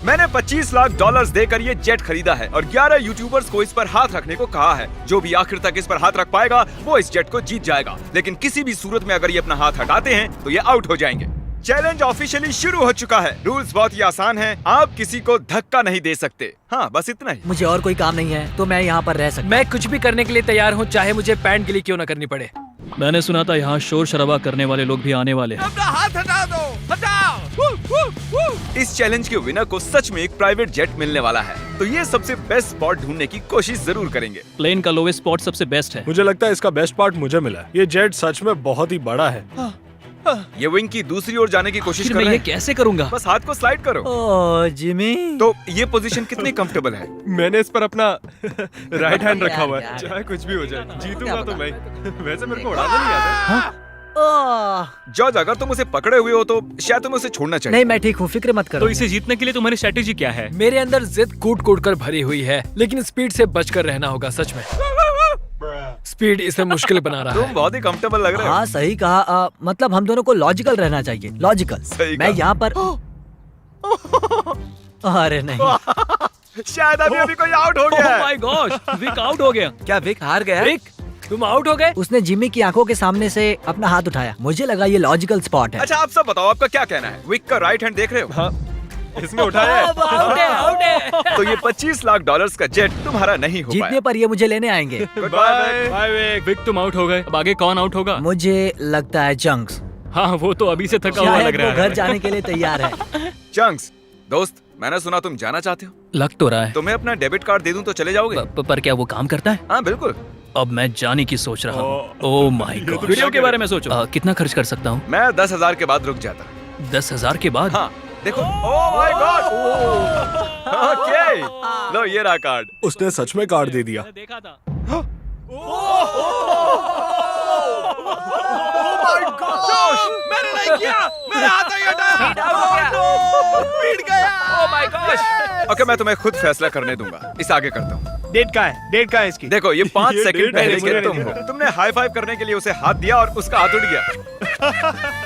मैंने $25 लाख देकर ये जेट खरीदा है और 11 यूट्यूबर्स को इस पर हाथ रखने को कहा है। जो भी आखिर तक इस पर हाथ रख पाएगा वो इस जेट को जीत जाएगा, लेकिन किसी भी सूरत में अगर ये अपना हाथ हटाते हैं तो ये आउट हो जाएंगे। चैलेंज ऑफिशियली शुरू हो चुका है। रूल्स बहुत ही आसान हैं। आप किसी को धक्का नहीं दे सकते। हाँ, बस इतना ही। मुझे और कोई काम नहीं है तो मैं यहाँ पर रह सकता। मैं कुछ भी करने के लिए तैयार हूँ, चाहे मुझे पैंट गिली क्यों न करनी पड़े। मैंने सुना था यहाँ शोर शराबा करने वाले लोग भी आने वाले हैं। अपना हाथ हटा दो, हटाओ। इस चैलेंज के विनर को सच में एक प्राइवेट जेट मिलने वाला है, तो ये सबसे बेस्ट स्पॉट ढूंढने की कोशिश जरूर करेंगे। प्लेन का लोवेस्ट स्पॉट सबसे बेस्ट है। मुझे लगता है इसका बेस्ट पार्ट मुझे मिला है। ये जेट सच में बहुत ही बड़ा है। ये विंग की दूसरी ओर जाने की कोशिश फिर कर मैं रहे ये हैं। कैसे करूँगा? बस हाथ को स्लाइड करो। ओह जिमी, तो ये पोजीशन कितनी कंफर्टेबल है? मैंने इस पर अपना राइट हैंड रखा हुआ है। यार। चाहे कुछ भी हो जाए, जीतूंगा तो मैं। वैसे मेरे को उड़ाना नहीं आता। ओह जॉर्ज, अगर तुम उसे पकड़े हुए हो तो शायद तुम्हें उसे छोड़ना चाहिए। नहीं, मैं ठीक हूँ, फिक्र मत करो। तो इसे जीतने के लिए तुम्हारी स्ट्रेटेजी क्या है? मेरे अंदर जिद कूट कूट कर भरी हुई है, लेकिन स्पीड से बचकर रहना होगा। सच में स्पीड इसे मुश्किल बना रहा तुम है। बहुत ही कंफर्टेबल लग रहे हो। हाँ सही कहा। मतलब हम दोनों को लॉजिकल रहना चाहिए। लॉजिकल। सही मैं कहा। यहाँ पर अरे नहीं, शायद अभी कोई आउट हो ओह गया है। माय गॉश, विक आउट हो गया। क्या विक हार गया? रिक, तुम आउट हो गए। उसने जिमी की आंखों के सामने से अपना हाथ उठाया। मुझे लगा ये लॉजिकल स्पॉट है। अच्छा, आप सब बताओ, आपका क्या कहना है? विक का राइट हैंड देख रहे हो? हाँ, इसने उठाया है। आउट है, आउट है। तो ये $25 लाख का जेट तुम्हारा नहीं हो जीतने पाया। पर ये मुझे लेने आएंगे। Bye bye Vik. विक तुम आउट हो गए। अब आगे कौन आउट होगा? मुझे लगता है चंक्स। हाँ, वो तो अभी से थका हुआ शायद लग वो रहा है। घर जाने के लिए तैयार है। चंक्स, दोस्त, मैंने सुना तुम जाना चाहते हो। लग तो रहा है। तुम्हें अपना डेबिट कार्ड दे दूं तो चले जाओगे? पर क्या वो काम करता है? हाँ बिल्कुल। अब मैं जाने की सोच रहा हूँ। Oh my God. वीडियो के बारे में सोचो। कितना खर्च कर सकता हूँ? मैं 10,000 के बाद रुक जाता। 10,000 के बाद? हाँ देखो। Oh my God. ओके, लो ये रहा कार्ड। उसने सच में कार्ड दे दिया। देखा था। मैंने नहीं किया, मेरा हाथ नहीं हटाया। पीट गया। ओह माय गॉश। ओके, मैं तुम्हें खुद फैसला करने दूंगा। इस आगे करता हूँ। डेट का है, डेट का है इसकी। देखो, ये 5 ये सेकंड डेट पहले है, के मुझे तुम नहीं हो। तुमने हाई फाइव करने के लिए उसे हाथ दिया और उसका हाथ उठ गया।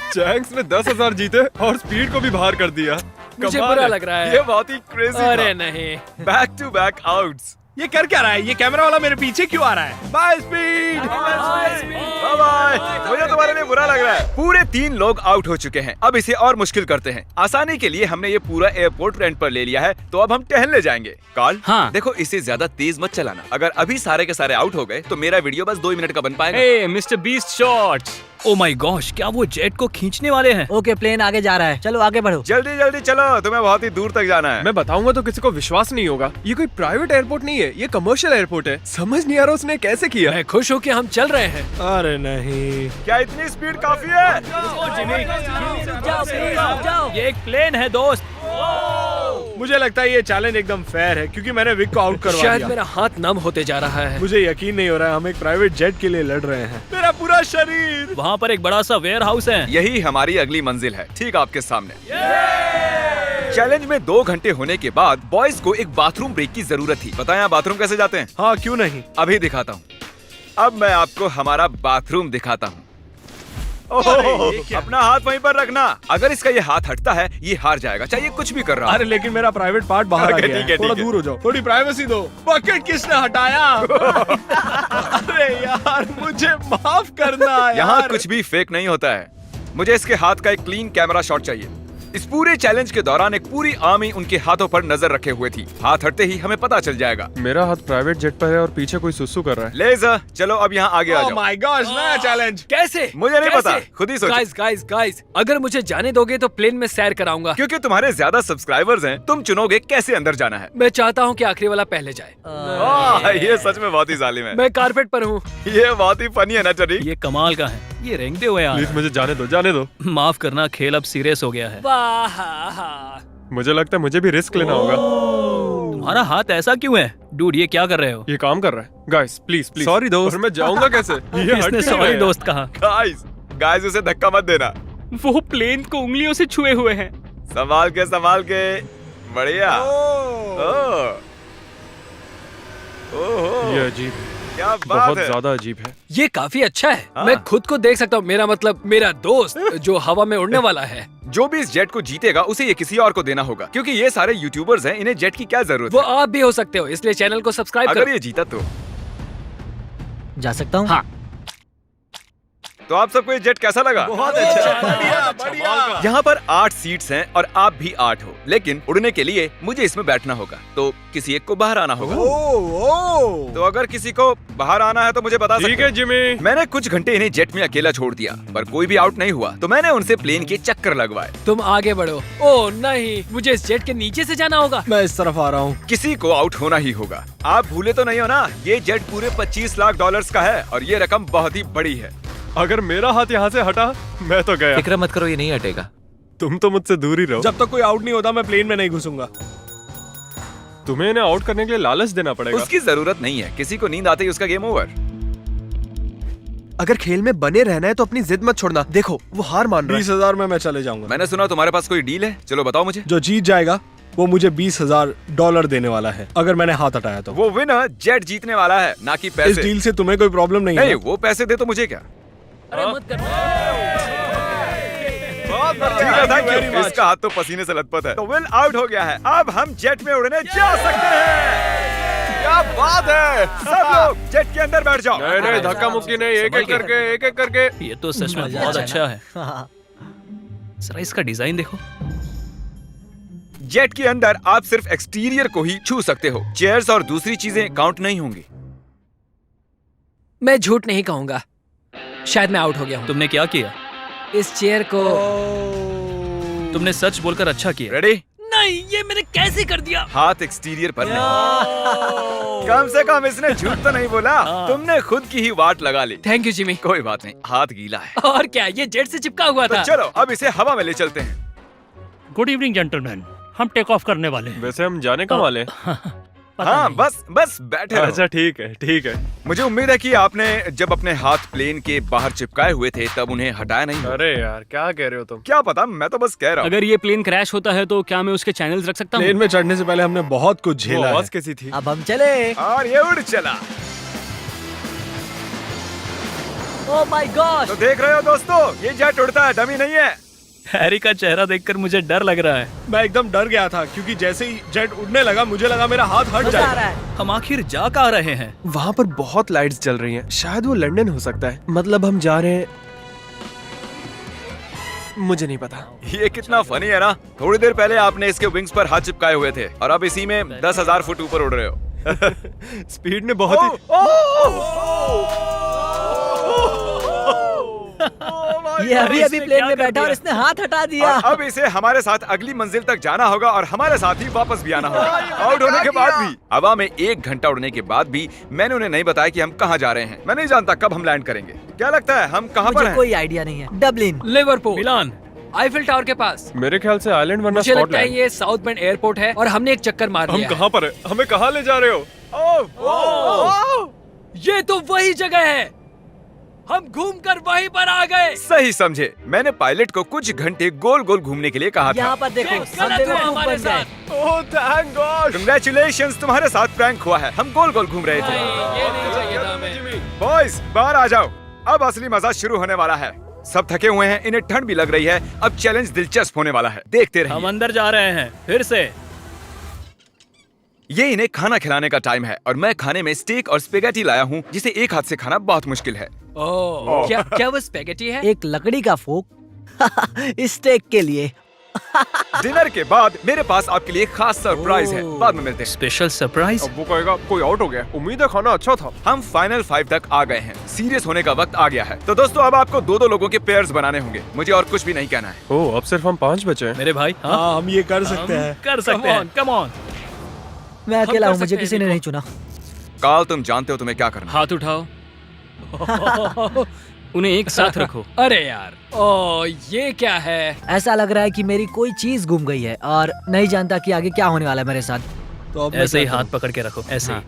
चैंक्स ने 10,000 जीते और स्पीड को भी बाहर कर दिया। मुझे कमाल बुरा है। लग रहा है। ये बहुत ही क्रेजी अरे था। नहीं। Back to back outs. ये कर क्या रहा है? ये कैमरा वाला मेरे पीछे क्यों आ रहा है? Bye speed. Bye bye. मुझे तुम्हारे लिए बुरा लग रहा है। पूरे 3 लोग आउट हो चुके हैं। अब इसे और मुश्किल करते हैं। आसानी के लिए हमने ये पूरा एयरपोर्ट रेंट पर ले लिया है, तो अब हम टहलने जाएंगे। कार्ल, हाँ। देखो, इसे ज्यादा तेज मत चलाना। अगर अभी सारे के सारे आउट हो गए तो मेरा वीडियो बस 2 मिनट का बन पाएगा। Hey Mister Beast shots. Oh my gosh, क्या वो जेट को खींचने वाले हैं? ओके, प्लेन आगे जा रहा है। चलो आगे बढ़ो। जल्दी जल्दी चलो, तुम्हें बहुत ही दूर तक जाना है। मैं बताऊंगा तो किसी को विश्वास नहीं होगा। ये कोई प्राइवेट एयरपोर्ट नहीं है, ये कमर्शियल एयरपोर्ट है। समझ नहीं आ रहा उसने कैसे किया। मैं खुश हूँ कि हम चल रहे हैं। अरे नहीं। क्या इतनी स्पीड काफी है? ये एक प्लेन है दोस्त। मुझे लगता है ये चैलेंज एकदम फेयर है क्योंकि मैंने विक को आउट करवा शायद दिया। मेरा हाथ नम होते जा रहा है। मुझे यकीन नहीं हो रहा है हम एक प्राइवेट जेट के लिए लड़ रहे हैं। मेरा पूरा शरीर। वहाँ पर एक बड़ा सा वेयर हाउस है। यही हमारी अगली मंजिल है, ठीक आपके सामने। चैलेंज में 2 घंटे होने के बाद बॉयज को एक बाथरूम ब्रेक की जरूरत थी। बताएं आप बाथरूम कैसे जाते हैं? हाँ, क्यों नहीं। अभी दिखाता हूँ। अब मैं आपको हमारा बाथरूम दिखाता हूँ। अपना हाथ वहीं पर रखना। अगर इसका ये हाथ हटता है ये हार जाएगा, चाहिए कुछ भी कर रहा अरे है। लेकिन मेरा प्राइवेट पार्ट बाहर आ ओके, गया ठीक है, है। थोड़ा ठीक है। दूर हो जाओ, थोड़ी प्राइवेसी दो। बकेट किसने हटाया? अरे यार, मुझे माफ करना यार। यहाँ कुछ भी फेक नहीं होता है। मुझे इसके हाथ का एक क्लीन कैमरा शॉट चाहिए। इस पूरे चैलेंज के दौरान एक पूरी आर्मी उनके हाथों पर नजर रखे हुए थी। हाथ हटते ही हमें पता चल जाएगा। मेरा हाथ प्राइवेट जेट पर है और पीछे कोई सुसु कर रहा है। लेज़र, चलो अब यहाँ आगे आ ओह जाओ। माय गॉश, नया चैलेंज। कैसे? मुझे नहीं पता, खुद ही सोचो। गाइस गाइस गाइस, अगर मुझे जाने दोगे तो प्लेन में सैर कराऊंगा। क्योंकि तुम्हारे ज्यादा सब्सक्राइबर्स हैं, तुम चुनोगे कैसे अंदर जाना है। मैं चाहता हूँ कि आखिरी वाला पहले जाए। ये सच में बहुत ही जालिम है। मैं कारपेट पर हूँ। ये बहुत ही फनी है ना टरी? ये कमाल का है। ये रेंगते हुए आ रहा प्लीज मुझे जाने दो, जाने दो। है। माफ करना, खेल अब सीरियस हो गया है। वाह। मुझे लगता है मुझे भी रिस्क लेना होगा। तुम्हारा हाथ ऐसा क्यों है? डूड, ये क्या कर रहे हो? ये काम कर रहा है। Guys please please. Sorry, दोस्त। और मैं जाऊंगा कैसे? ये हट इसने क्यों सॉरी रहा है? दोस्त कहा। गाइस उसे धक्का मत देना। वो प्लेन को उंगलियों से छुए हुए हैं। संभाल के। बढ़िया। ओह। ओहो। ये अजीब है, क्या बात बहुत है। ज्यादा अजीब है। ये काफी अच्छा है। हाँ। मैं खुद को देख सकता हूँ। मेरा मतलब मेरा दोस्त जो हवा में उड़ने वाला है। जो भी इस जेट को जीतेगा उसे ये किसी और को देना होगा, क्योंकि ये सारे यूट्यूबर्स हैं, इन्हें जेट की क्या जरूरत वो है। आप भी हो सकते हो, इसलिए चैनल को सब्सक्राइब अगर करो। ये जीता तो जा सकता हूँ? हाँ। तो आप सबको ये जेट कैसा लगा? बहुत अच्छा, बढ़िया बढ़िया। यहाँ पर 8 सीट्स हैं और आप भी 8 हो, लेकिन उड़ने के लिए मुझे इसमें बैठना होगा, तो किसी एक को बाहर आना होगा। ओ तो अगर किसी को बाहर आना है तो मुझे बता सकते ठीक है जिमी। मैंने कुछ घंटे इन्हें जेट में अकेला छोड़ दिया, पर कोई भी आउट नहीं हुआ, तो मैंने उनसे प्लेन के चक्कर लगवाए। तुम आगे बढ़ो। ओह नहीं, मुझे इस जेट के नीचे से जाना होगा। मैं इस तरफ आ रहा हूँ। किसी को आउट होना ही होगा। आप भूले तो नहीं हो ना, ये जेट पूरे 25 लाख डॉलर्स का है और ये रकम बहुत ही बड़ी है। अगर मेरा हाथ यहाँ से हटा मैं तो गया। फिक्र मत करो, ये नहीं हटेगा। तुम तो मुझसे दूर ही रहो। जब तक कोई आउट नहीं होता मैं प्लेन में नहीं घुसूंगा। तुम्हें इन्हें आउट करने के लिए लालच देना पड़ेगा। उसकी जरूरत नहीं है, किसी को नींद आते ही उसका गेम ओवर। अगर खेल में बने रहना है तो अपनी जिद मत छोड़ना। देखो वो हार मान रहा है। 20,000 में मैं चले जाऊंगा। मैंने सुना तुम्हारे पास कोई डील है, चलो बताओ मुझे। जो जीत जाएगा वो मुझे $20,000 देने वाला है, अगर मैंने हाथ हटाया तो। वो विनर जेट जीतने वाला है, ना कि इस पैसे। डील से तुम्हें कोई प्रॉब्लम नहीं नहीं, है? वो पैसे दे तो मुझे क्या। अरे मत कर। ठीक है, thank you। इसका हाथ तो पसीने से लथपथ है। तो विल आउट हो गया है, अब हम जेट में उड़ने जा सकते हैं। क्या बात है, सब लोग जेट के अंदर बैठ जाओ। नहीं धक्का मुक्की नहीं, एक एक करके। ये तो सच में बहुत अच्छा है। जरा इसका डिजाइन देखो। जेट के अंदर आप सिर्फ एक्सटीरियर को ही छू सकते हो, चेयर्स और दूसरी चीजें काउंट नहीं होंगी। मैं झूठ नहीं कहूंगा, शायद मैं आउट हो गया हूँ। तुमने क्या किया? इस चेयर को तुमने सच बोलकर अच्छा किया। रेडी? नहीं, ये मैंने कैसे कर दिया? हाथ एक्सटीरियर पर नहीं। कम से कम इसने झूठ तो नहीं बोला, तुमने खुद की ही वाट लगा ली। Thank you Jimmy. कोई बात नहीं, हाथ गीला है। और क्या, ये जेट से चिपका हुआ तो था। चलो अब इसे हवा में ले चलते हैं। गुड इवनिंग जेंटलमैन, हम टेक ऑफ करने वाले हैं। वैसे हम जाने कब वाले? पता हाँ, नहीं। बस बैठे रहो। अच्छा ठीक है ठीक है। मुझे उम्मीद है कि आपने जब अपने हाथ प्लेन के बाहर चिपकाए हुए थे तब उन्हें हटाया नहीं होगा। अरे यार क्या कह रहे हो तुम? क्या पता, मैं तो बस कह रहा हूँ। अगर ये प्लेन क्रैश होता है तो क्या मैं उसके चैनल्स रख सकता प्लेन हूँ? में चढ़ने से पहले हमने बहुत कुछ झेला। आवाज कैसी थी? अब हम चले। और ये उड़ चला। Oh my God. तो देख रहे हो दोस्तों, ये जेट उड़ता है, डमी नहीं है। हैरी का चेहरा देखकर मुझे डर लग रहा है। मैं एकदम डर गया था क्योंकि जैसे ही जेट उड़ने लगा मुझे लगा मेरा हाथ हट मजा आ रहा जाएगा। है। हम आखिर जा कहाँ रहे हैं? वहाँ पर बहुत लाइट्स जल रही हैं। शायद वो लंदन हो सकता है। मतलब हम जा रहे हैं, मुझे नहीं पता। ये कितना फनी है ना। थोड़ी देर पहले आपने इसके विंग्स पर हाथ चिपकाए हुए थे और अब इसी में 10,000 फुट ऊपर उड़ रहे हो। स्पीड ने बहुत ही ये अभी प्लेन में बैठा और इसने हाथ हटा दिया। और अब इसे हमारे साथ अगली मंजिल तक जाना होगा और हमारे साथ ही वापस भी आना होगा। आउट होने के बाद भी, हवा में 1 घंटा उड़ने के बाद भी मैंने उन्हें नहीं बताया कि हम कहाँ जा रहे हैं। मैं नहीं जानता कब हम लैंड करेंगे। क्या लगता है हम कहाँ पर मुझे हैं? कोई आइडिया नहीं है। डबलिन। लिवरपूल, मिलान। आईफिल टावर के पास। मेरे ख्याल से आइलैंड वरना मुझे लगता है स्कॉटलैंड। ये साउथ बेंड एयरपोर्ट है और हमने एक चक्कर मार हम लिया है। कहाँ पर है? हमें कहाँ ले जा रहे हो? ये तो वही जगह है, हम घूमकर वहीं पर आ गए। सही समझे। मैंने पायलट को कुछ घंटे गोल गोल घूमने के लिए कहा था। यहाँ पर देखो, ये हम गलत हुआ बेवकूफ हमारे बन गए। साथ। Oh thank God. Congratulations, तुम्हारे साथ प्रैंक हुआ है। हम गोल गोल घूम रहे थे। ये नहीं चाहिए था हमें। बॉयज बाहर आ जाओ, अब असली मजा शुरू होने वाला है। सब थके हुए हैं, इन्हें ठंड भी लग रही है। अब चैलेंज दिलचस्प होने वाला है, देखते रहिए। हम अंदर जा रहे हैं फिर से। ये इन्हें खाना खिलाने का टाइम है और मैं खाने में स्टेक और स्पेगेटी लाया हूँ, जिसे एक हाथ से खाना बहुत मुश्किल है। ओह, क्या वो स्पेगेटी है? एक लकड़ी का फोक स्टेक के लिए। डिनर के बाद मेरे पास आपके लिए खास सरप्राइज है, बाद में मिलते हैं। Special surprise. अब वो कहेगा कोई आउट हो गया। उम्मीद है खाना अच्छा था। हम फाइनल 5 तक आ गए हैं। सीरियस होने का वक्त आ गया है। तो दोस्तों अब आपको 2-2 लोगों के पेयर्स बनाने होंगे। मुझे और कुछ भी नहीं कहना है। ओह अब सिर्फ हम 5 बचे हैं। मेरे भाई, हाँ, हाँ हम ये कर सकते हैं। कर सकते हैं। Come on. मैं अकेला कर हूँ, मुझे सकते किसी हैं, ने देखो। नहीं चुना। काल, तुम जानते हो तुम्हें क्या करना है। हाथ उठाओ। उन्हें एक साथ रखो। अरे यार, ओ ये क्या है? ऐसा लग रहा है कि मेरी कोई चीज गुम गई है और नहीं जानता कि आगे क्या होने वाला है मेरे साथ। तो अब मैं ऐसे ही क्या हाथ पकड़ के रखो, ऐसे ही।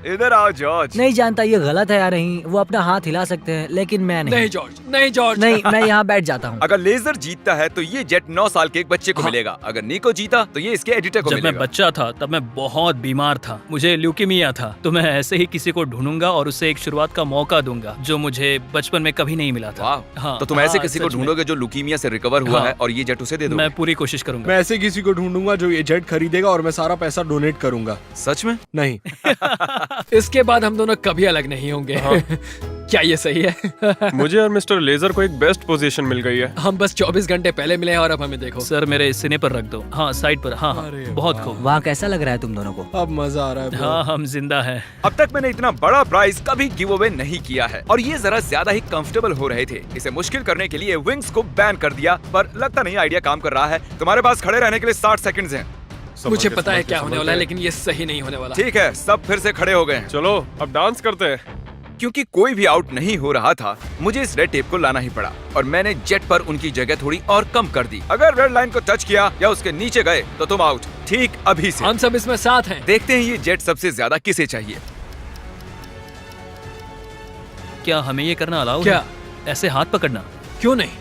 इधर आओ जॉर्ज। नहीं जानता ये गलत है या नहीं, वो अपना हाथ हिला सकते हैं लेकिन मैं नहीं। नहीं जॉर्ज, नहीं जॉर्ज। नहीं, मैं यहाँ बैठ जाता हूँ। अगर लेजर जीतता है तो ये जेट 9 साल के एक बच्चे को मिलेगा। अगर निको जीता तो ये इसके एडिटर को जब मैं मिलेगा। बच्चा था तब मैं बहुत बीमार था, मुझे ल्यूकीमिया था। तो मैं ऐसे ही किसी को ढूंढूंगा और उसे एक शुरुआत का मौका दूंगा जो मुझे बचपन में कभी नहीं मिला था। वाह। हाँ, तो तुम ऐसे हाँ, किसी को सच में। ढूंढोगे जो लुकीमिया से रिकवर हुआ हाँ। है और ये जेट उसे दे दो। मैं पूरी कोशिश करूंगा। मैं ऐसे किसी को ढूंढूंगा जो ये जेट खरीदेगा और मैं सारा पैसा डोनेट करूंगा। सच में? नहीं। इसके बाद हम दोनों कभी अलग नहीं होंगे। क्या ये सही है? मुझे और मिस्टर लेजर को एक बेस्ट पोजीशन मिल गई है। हम बस 24 घंटे पहले मिले हैं और अब हमें देखो। सर मेरे सीने पर रख दो। हाँ साइड पर। हाँ हाँ, अरे बहुत खूब। वहाँ कैसा लग रहा है तुम दोनों को? अब मजा आ रहा है bro। हाँ हम जिंदा हैं। अब तक मैंने इतना बड़ा प्राइस कभी गिव अवे नहीं किया है और ये जरा ज्यादा ही कंफर्टेबल हो रहे थे। इसे मुश्किल करने के लिए विंग्स को बैन कर दिया, पर लगता नहीं आइडिया काम कर रहा है। तुम्हारे पास खड़े रहने के लिए 60 सेकंड्स हैं। मुझे पता है क्या होने वाला है, लेकिन ये सही नहीं होने वाला। ठीक है, सब फिर से खड़े हो गए हैं। चलो अब डांस करते हैं। क्योंकि कोई भी आउट नहीं हो रहा था, मुझे इस रेड टेप को लाना ही पड़ा और मैंने जेट पर उनकी जगह थोड़ी और कम कर दी। अगर रेड लाइन को टच किया या उसके नीचे गए तो तुम आउट। ठीक अभी से। हम सब इसमें साथ हैं। देखते हैं ये जेट सबसे ज्यादा किसे चाहिए। क्या हमें ये करना अलाउ क्या? है? ऐसे हाथ पकड़ना? क्यों नहीं?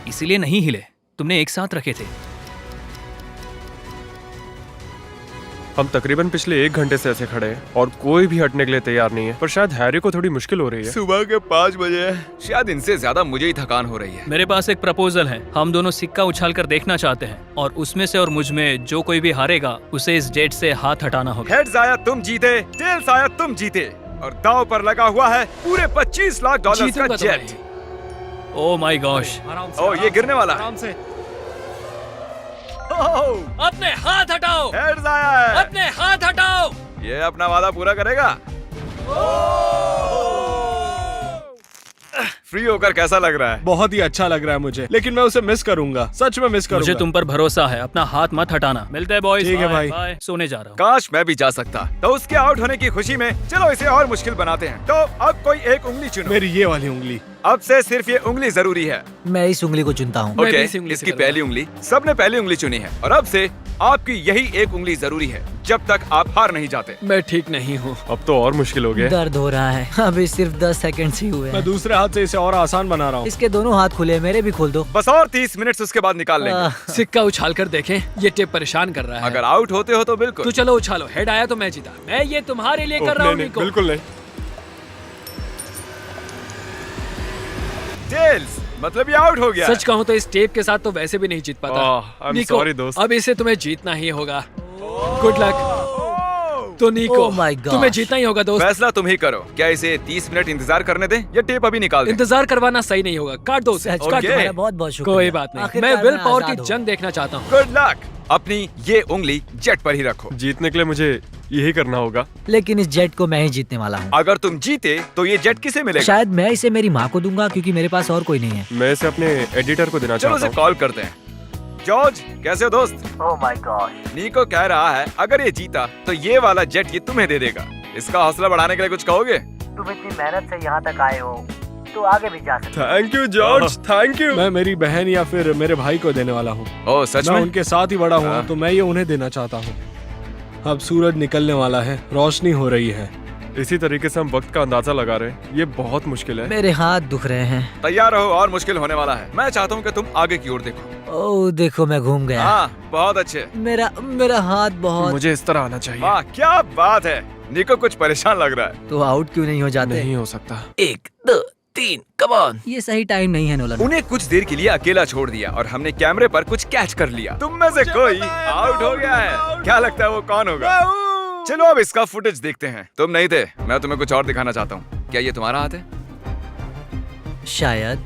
इसीलिए नहीं हिले, तुमने एक साथ रखे थे। हम तकरीबन पिछले 1 घंटे से ऐसे खड़े हैं और कोई भी हटने के लिए तैयार नहीं है। पर शायद हैरी को थोड़ी मुश्किल हो रही है। सुबह के 5 बजे है, शायद इनसे ज्यादा मुझे ही थकान हो रही है। मेरे पास एक प्रपोजल है। हम दोनों सिक्का उछाल कर देखना चाहते हैं और उसमें से और मुझ में जो कोई भी हारेगा उसे इस जेट से हाथ हटाना होगा। हेड्स आया तुम जीते, टेल्स आया तुम जीते और दांव पर लगा हुआ है पूरे 25 लाख डॉलर जीतूंगा का तो जेट। मैं। ओह माय गॉश। ओ ये गिरने वाला है। आराम से। अपने हाथ हटाओ, हेड्स आया है। अपने हाथ हटाओ। ये अपना वादा पूरा करेगा। फ्री होकर कैसा लग रहा है? बहुत ही अच्छा लग रहा है मुझे, लेकिन मैं उसे मिस करूंगा। सच में मिस करूंगा। मुझे तुम पर भरोसा है, अपना हाथ मत हटाना। मिलते हैं बॉयज। ठीक है भाई। बाय। सोने जा रहा हूँ। काश मैं भी जा सकता। तो उसके आउट होने की खुशी में चलो इसे और मुश्किल बनाते हैं। तो अब कोई एक उंगली चुनो। मेरी ये वाली उंगली। अब से सिर्फ ये उंगली जरूरी है। मैं इस उंगली को चुनता हूँ। मैं भी ओके, इसी उंगली से इसकी करूंगा। पहली उंगली। सबने पहली उंगली चुनी है और अब से आपकी यही एक उंगली जरूरी है जब तक आप हार नहीं जाते। मैं ठीक नहीं हूँ। अब तो और मुश्किल हो गया। दर्द हो रहा है। अभी सिर्फ 10 सेकंड ही हुए मैं हैं। दूसरे हाथ से इसे और आसान बना रहा हूँ। इसके दोनों हाथ खुले, मेरे भी खोल दो। बस और 30 मिनट उसके बाद निकाल लेंगे। आह, सिक्का उछाल कर देखें, ये टेप परेशान कर रहा है। अगर आउट होते हो तो बिल्कुल। तो चलो उछालो। हेड आया तो मैं जीता। मैं ये तुम्हारे लिए कर रहा हूँ नहीं, निको। बिल्कुल नहीं। टेल्स, मतलब ये आउट हो गया। सच कहूँ तो इस टेप के साथ तो वैसे भी नहीं जीत पाता। I'm निको, sorry, दोस्त। अब इसे तुम्हें जीतना ही होगा। Good luck. तो निको, Oh my God. तुम्हें जीतना ही होगा दोस्त। फैसला तुम ही करो। क्या इसे 30 मिनट इंतजार करने दें या टेप अभी निकाल दें? इंतजार करवाना सही नहीं होगा। काट दो उसे। सच काट का दो। तुम्हारा बहुत बहुत शुक्रिया। कोई बात नहीं। आखिरकार मैं विल पावर आजाद की हूँ। जंग देखना चाहता हूँ। Good luck. अपनी ये उंगली जेट पर ही रखो। जीतने के लिए मुझे यही करना होगा। लेकिन इस जेट को मैं ही जीतने वाला हूँ। अगर तुम जीते तो ये जेट किसे मिलेगा? शायद मैं इसे मेरी माँ को दूंगा क्योंकि मेरे पास और कोई नहीं है। मैं इसे अपने एडिटर को देना चलो चाहता उसे हूँ। कॉल करते हैं। जॉर्ज, कैसे हो दोस्त? Oh my God. नीको कह रहा है अगर ये जीता तो ये वाला जेट ये तुम्हें दे देगा। इसका हौसला बढ़ाने के लिए कुछ कहोगे? तुम इतनी मेहनत से यहाँ तक आए हो तो आगे भी जा सकते thank you George, thank you. मैं मेरी बहन या फिर मेरे भाई को देने वाला हूँ। ओह सच मैं में? उनके साथ ही बड़ा हुआ हाँ। हूँ, तो मैं ये उन्हें देना चाहता हूँ। अब सूरज निकलने वाला है, रोशनी हो रही है। इसी तरीके से हम वक्त का अंदाजा लगा रहे हैं। ये बहुत मुश्किल है। मेरे हाथ दुख रहे हैं। तैयार रहो और मुश्किल होने वाला है। मैं चाहता हूँ कि तुम आगे की ओर देखो। ओह देखो मैं घूम गया। हाँ, बहुत अच्छे। मेरा हाथ बहुत। मुझे इस तरह आना चाहिए। वाह क्या बात है। निको कुछ परेशान लग रहा है। तो आउट क्यों नहीं हो जाते? नहीं हो सकता। 1 2 3 कम ऑन। ये सही टाइम नहीं है नोलन। उन्हें कुछ देर के लिए अकेला छोड़ दिया और हमने कैमरे पर कुछ कैच कर लिया। तुम में से कोई आउट हो गया है। क्या लगता है वो कौन होगा? चलो अब इसका फुटेज देखते हैं। तुम नहीं थे, मैं तुम्हें कुछ और दिखाना चाहता हूँ। क्या ये तुम्हारा हाथ है? शायद।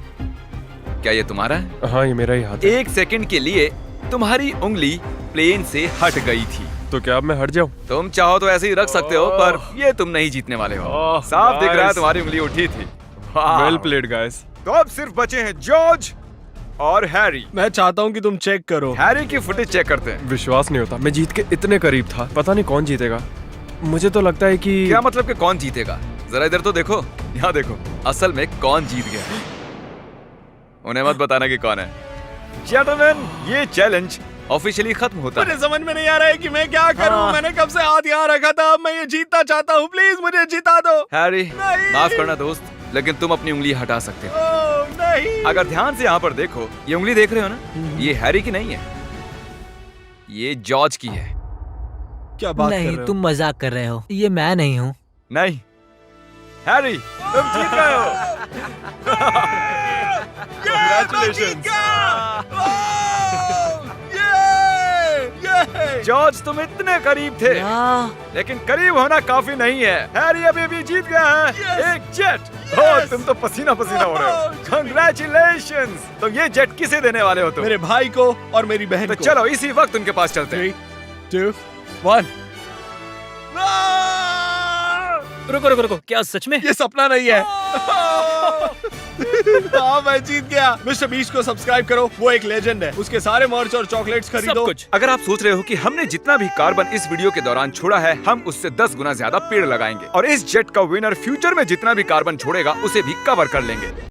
क्या ये तुम्हारा है? हाँ ये मेरा ही हाथ है। 1 सेकंड के लिए तुम्हारी उंगली प्लेन से हट गई थी। तो क्या अब मैं हट जाऊँ? तुम चाहो तो ऐसे ही रख सकते हो, पर ये तुम नहीं जीतने वाले हो। ओह, साफ दिख रहा है guys. तुम्हारी उंगली उठी थी। वाह। Well played guys. तो अब सिर्फ बचे हैं जॉर्ज और हैरी। मैं चाहता हूँ कि तुम चेक करो। हैरी की फुटेज चेक करते हैं। विश्वास नहीं होता, मैं जीत के इतने करीब था। पता नहीं कौन जीतेगा। मुझे तो लगता है कि क्या मतलब कि कौन जीतेगा? जरा इधर तो देखो, यहाँ देखो। असल में कौन जीत गया? उन्हें मत बताना कि कौन है। जेंटलमैन, ये चैलेंज ऑफिशियली खत्म होता मुझे है। समझ में नहीं आ रहा है कि मैं क्या करूं। हाँ। मैंने कब से हाथ यहाँ रखा था, अब मैं ये जीतना चाहता हूँ। प्लीज मुझे जिता दो। हैरी, नहीं। माफ करना दोस्त, लेकिन तुम अपनी उंगली हटा सकते हो। ओह, नहीं। अगर ध्यान से यहाँ पर देखो, ये उंगली देख रहे हो ना, ये हैरी की नहीं है, ये जॉर्ज की है। क्या बात कर नहीं, रहे हो? तुम मजाक कर रहे हो। ये मैं नहीं हूँ। नहीं हैरी, तुम जीत गए हो। जॉर्ज, तुम इतने करीब थे, लेकिन करीब होना काफी नहीं है। हैरी अभी भी जीत गया है एक जेट। ओह, तुम तो पसीना पसीना हो रहे हो। कंग्रेचुलेशंस। तो ये जेट किसे देने वाले हो तुम? मेरे भाई को और मेरी बहन तो को। चलो इसी वक्त उनके पास चलते हैं। 3, 2, 1। रुको रुको रुको, क्या सच में? ये सपना नहीं है। हाँ, मैं जीत गया। मिस्टर बीस्ट को सब्सक्राइब करो, वो एक लेजेंड है। उसके सारे मर्च और चॉकलेट्स खरीदो। सब कुछ। अगर आप सोच रहे हो कि हमने जितना भी कार्बन इस वीडियो के दौरान छोड़ा है, हम उससे 10 गुना ज्यादा पेड़ लगाएंगे और इस जेट का विनर फ्यूचर में जितना भी कार्बन छोड़ेगा उसे भी कवर कर लेंगे।